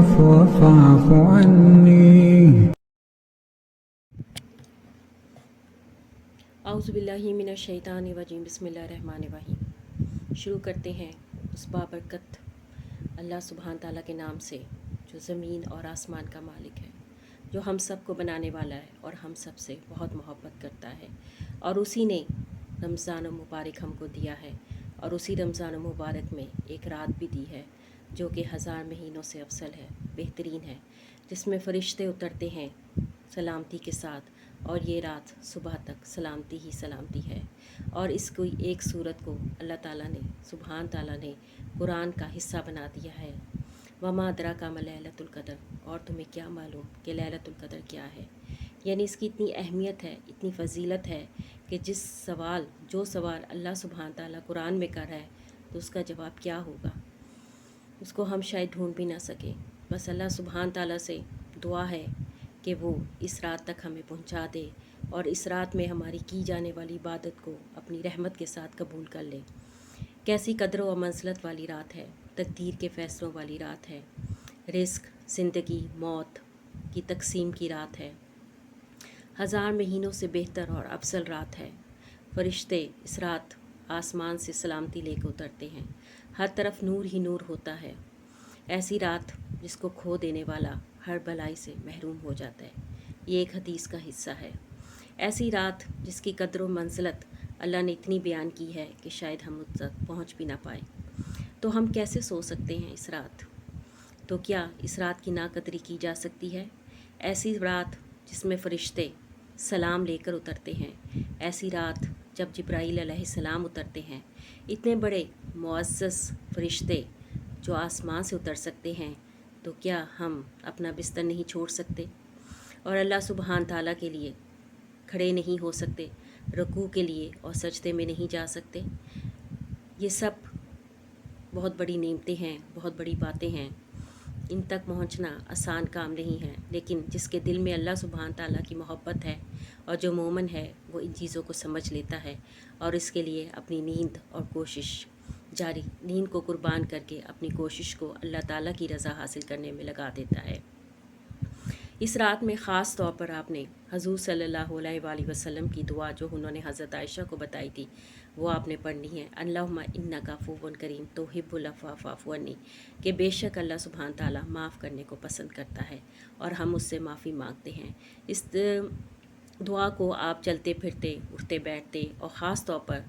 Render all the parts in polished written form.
العفو فاعف عني. اعوذ باللہ من الشیطان الرجیم، بسم اللہ الرحمن الرحیم۔ شروع کرتے ہیں اس بابرکت اللہ سبحانہ تعالیٰ کے نام سے جو زمین اور آسمان کا مالک ہے، جو ہم سب کو بنانے والا ہے اور ہم سب سے بہت محبت کرتا ہے، اور اسی نے رمضان المبارک ہم کو دیا ہے، اور اسی رمضان المبارک میں ایک رات بھی دی ہے جو کہ 1000 مہینوں سے افضل ہے، بہترین ہے، جس میں فرشتے اترتے ہیں سلامتی کے ساتھ، اور یہ رات صبح تک سلامتی ہی سلامتی ہے۔ اور اس کوئی ایک صورت کو اللہ تعالیٰ نے سبحان تعالیٰ نے قرآن کا حصہ بنا دیا ہے۔ وما ادراک ما لیلۃ القدر، اور تمہیں کیا معلوم کہ لیلۃ القدر کیا ہے؟ یعنی اس کی اتنی اہمیت ہے، اتنی فضیلت ہے کہ جو سوال اللہ سبحان تعالیٰ قرآن میں کر رہا ہے تو اس کا جواب کیا ہوگا، اس کو ہم شاید ڈھونڈ بھی نہ سکیں۔ بس اللہ سبحان تعالیٰ سے دعا ہے کہ وہ اس رات تک ہمیں پہنچا دے، اور اس رات میں ہماری کی جانے والی عبادت کو اپنی رحمت کے ساتھ قبول کر لے۔ کیسی قدر و منزلت والی رات ہے، تقدیر کے فیصلوں والی رات ہے، رزق، زندگی، موت کی تقسیم کی رات ہے، 1000 مہینوں سے بہتر اور افضل رات ہے۔ فرشتے اس رات آسمان سے سلامتی لے کے اترتے ہیں، ہر طرف نور ہی نور ہوتا ہے۔ ایسی رات جس کو کھو دینے والا ہر بلائی سے محروم ہو جاتا ہے، یہ ایک حدیث کا حصہ ہے۔ ایسی رات جس کی قدر و منزلت اللہ نے اتنی بیان کی ہے کہ شاید ہم اس تک پہنچ بھی نہ پائیں، تو ہم کیسے سو سکتے ہیں اس رات؟ تو کیا اس رات کی ناقدری کی جا سکتی ہے؟ ایسی رات جس میں فرشتے سلام لے کر اترتے ہیں، ایسی رات جب جبرائیل علیہ السلام اترتے ہیں، اتنے بڑے معزز فرشتے جو آسمان سے اتر سکتے ہیں، تو کیا ہم اپنا بستر نہیں چھوڑ سکتے اور اللہ سبحانہ تعالیٰ کے لیے کھڑے نہیں ہو سکتے، رکوع کے لیے اور سجدے میں نہیں جا سکتے؟ یہ سب بہت بڑی نعمتیں ہیں، بہت بڑی باتیں ہیں، ان تک پہنچنا آسان کام نہیں ہے، لیکن جس کے دل میں اللہ سبحانہ تعالیٰ کی محبت ہے اور جو مومن ہے وہ ان چیزوں کو سمجھ لیتا ہے، اور اس کے لیے اپنی نیند اور کوشش جاری، نیند کو قربان کر کے اپنی کوشش کو اللہ تعالیٰ کی رضا حاصل کرنے میں لگا دیتا ہے۔ اس رات میں خاص طور پر آپ نے حضور صلی اللہ علیہ وآلہ وسلم کی دعا جو انہوں نے حضرت عائشہ کو بتائی تھی، وہ آپ نے پڑھنی ہے، اللہم انک عفو کریم تحب العفو فاعف عنی، کہ بے شک اللہ سبحانہ تعالیٰ معاف کرنے کو پسند کرتا ہے اور ہم اس سے معافی مانگتے ہیں۔ اس دعا کو آپ چلتے پھرتے، اٹھتے بیٹھتے اور خاص طور پر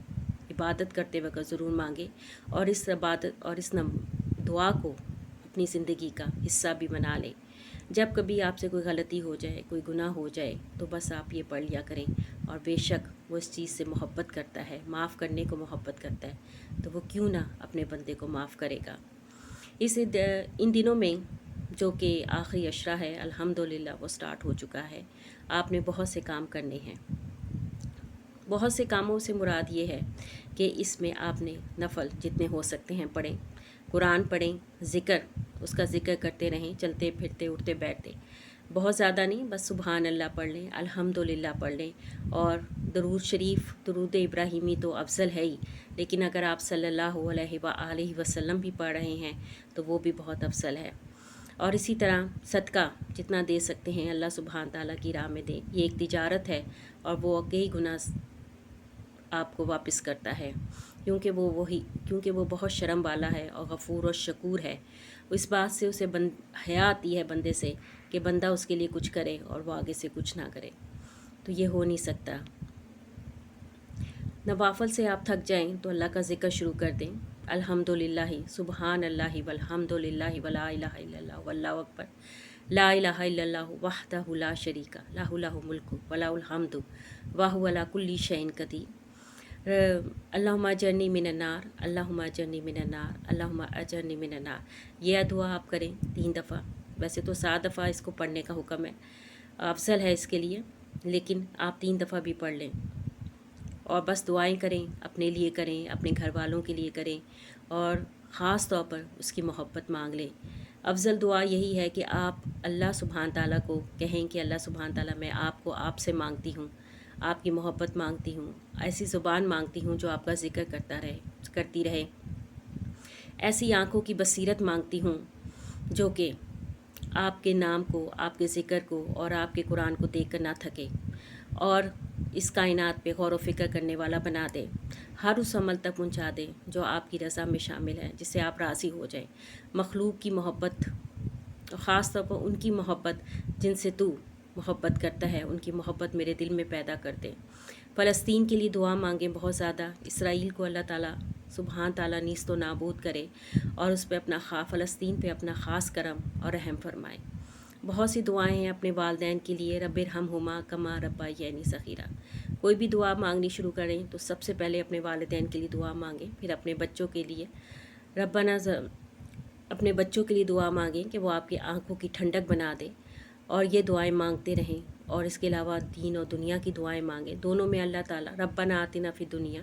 عبادت کرتے وقت ضرور مانگیں، اور اس عبادت اور اس دعا کو اپنی زندگی کا حصہ بھی بنا لیں۔ جب کبھی آپ سے کوئی غلطی ہو جائے، کوئی گناہ ہو جائے، تو بس آپ یہ پڑھ لیا کریں، اور بے شک وہ اس چیز سے محبت کرتا ہے، معاف کرنے کو محبت کرتا ہے، تو وہ کیوں نہ اپنے بندے کو معاف کرے گا۔ ان دنوں میں جو کہ آخری عشرہ ہے، الحمدللہ وہ سٹارٹ ہو چکا ہے، آپ نے بہت سے کام کرنے ہیں۔ بہت سے کاموں سے مراد یہ ہے کہ اس میں آپ نے نفل جتنے ہو سکتے ہیں پڑھیں، قرآن پڑھیں، اس کا ذکر کرتے رہیں، چلتے پھرتے اٹھتے بیٹھتے، بہت زیادہ نہیں، بس سبحان اللہ پڑھ لیں، الحمدللہ پڑھ لیں، اور درود شریف، درود ابراہیمی تو افضل ہے ہی، لیکن اگر آپ صلی اللہ علیہ وآلہ وسلم بھی پڑھ رہے ہیں تو وہ بھی بہت افضل ہے۔ اور اسی طرح صدقہ جتنا دے سکتے ہیں اللہ سبحانہ تعالیٰ کی راہ میں دیں، یہ ایک تجارت ہے، اور وہ کئی گنا آپ کو واپس کرتا ہے، کیونکہ وہ بہت شرم والا ہے اور غفور اور شکور ہے۔ اس بات سے اسے حیا آتی ہے بندے سے کہ بندہ اس کے لیے کچھ کرے اور وہ آگے سے کچھ نہ کرے، تو یہ ہو نہیں سکتا۔ نوافل سے آپ تھک جائیں تو اللہ کا ذکر شروع کر دیں، الحمدللہ، سبحان اللہ والحمدللہ ولا الہ الا اللہ واللہ اکبر، لا الہ الا اللہ وحدہ لا شریک لہ لہ الملک ولہ الحمد وہو علی کل شیء قدیر، اللہم اجرنی من النار، اللہم اجرنی من النار، اللہم اجرنی من النار۔ یہ دعا آپ کریں 3 دفعہ، ویسے تو 7 دفعہ اس کو پڑھنے کا حکم ہے، افضل ہے اس کے لیے، لیکن آپ 3 دفعہ بھی پڑھ لیں، اور بس دعائیں کریں، اپنے لیے کریں، اپنے گھر والوں کے لیے کریں، اور خاص طور پر اس کی محبت مانگ لیں۔ افضل دعا یہی ہے کہ آپ اللہ سبحانہ تعالیٰ کو کہیں کہ اللہ سبحانہ تعالیٰ، میں آپ کو آپ سے مانگتی ہوں، آپ کی محبت مانگتی ہوں، ایسی زبان مانگتی ہوں جو آپ کا ذکر کرتی رہے، ایسی آنکھوں کی بصیرت مانگتی ہوں جو کہ آپ کے نام کو، آپ کے ذکر کو اور آپ کے قرآن کو دیکھ کر نہ تھکے، اور اس کائنات پہ غور و فکر کرنے والا بنا دے، ہر اس عمل تک پہنچا دے جو آپ کی رضا میں شامل ہے، جس سے آپ راضی ہو جائیں۔ مخلوق کی محبت، خاص طور پر ان کی محبت جن سے تو محبت کرتا ہے، ان کی محبت میرے دل میں پیدا کر دے۔ فلسطین کے لیے دعا مانگیں بہت زیادہ، اسرائیل کو اللہ تعالیٰ سبحان تعالیٰ نیست و نابود کرے اور اس پہ فلسطین پہ اپنا خاص کرم اور رحم فرمائے۔ بہت سی دعائیں ہیں اپنے والدین کے لیے، رب ارحمہما کما ربیانی صغیرا۔ کوئی بھی دعا مانگنی شروع کریں تو سب سے پہلے اپنے والدین کے لیے دعا مانگیں، پھر اپنے بچوں کے لیے اپنے بچوں کے لیے دعا مانگیں کہ وہ آپ کی آنکھوں کی ٹھنڈک بنا دے، اور یہ دعائیں مانگتے رہیں۔ اور اس کے علاوہ دین اور دنیا کی دعائیں مانگیں، دونوں میں اللہ تعالیٰ ربنا آتنا فی الدنیا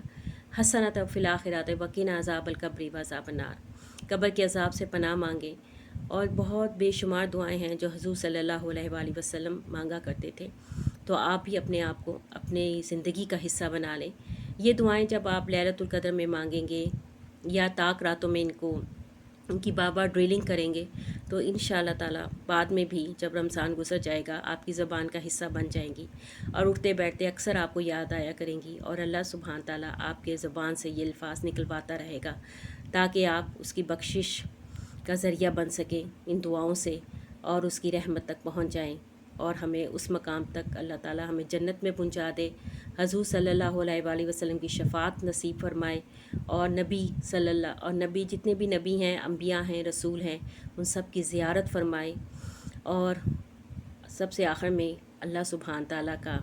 حسنۃ وفی الآخرۃ وقنا عذاب القبر وعذاب النار، قبر کے عذاب سے پناہ مانگیں۔ اور بہت بے شمار دعائیں ہیں جو حضور صلی اللہ علیہ وآلہ وسلم مانگا کرتے تھے، تو آپ بھی اپنے آپ کو اپنے زندگی کا حصہ بنا لیں۔ یہ دعائیں جب آپ لیلۃ القدر میں مانگیں گے یا طاق راتوں میں ان کی بار بار ڈرلنگ کریں گے، تو انشاءاللہ تعالیٰ بعد میں بھی جب رمضان گزر جائے گا آپ کی زبان کا حصہ بن جائیں گی، اور اٹھتے بیٹھتے اکثر آپ کو یاد آیا کریں گی، اور اللہ سبحانہ تعالیٰ آپ کے زبان سے یہ الفاظ نکلواتا رہے گا تاکہ آپ اس کی بخشش کا ذریعہ بن سکیں ان دعاؤں سے، اور اس کی رحمت تک پہنچ جائیں، اور ہمیں اس مقام تک اللہ تعالیٰ ہمیں جنت میں پہنچا دے، حضور صلی اللہ علیہ وآلہ وسلم کی شفاعت نصیب فرمائے، اور نبی جتنے بھی نبی ہیں، انبیاء ہیں، رسول ہیں، ان سب کی زیارت فرمائے، اور سب سے آخر میں اللہ سبحانہ تعالیٰ کا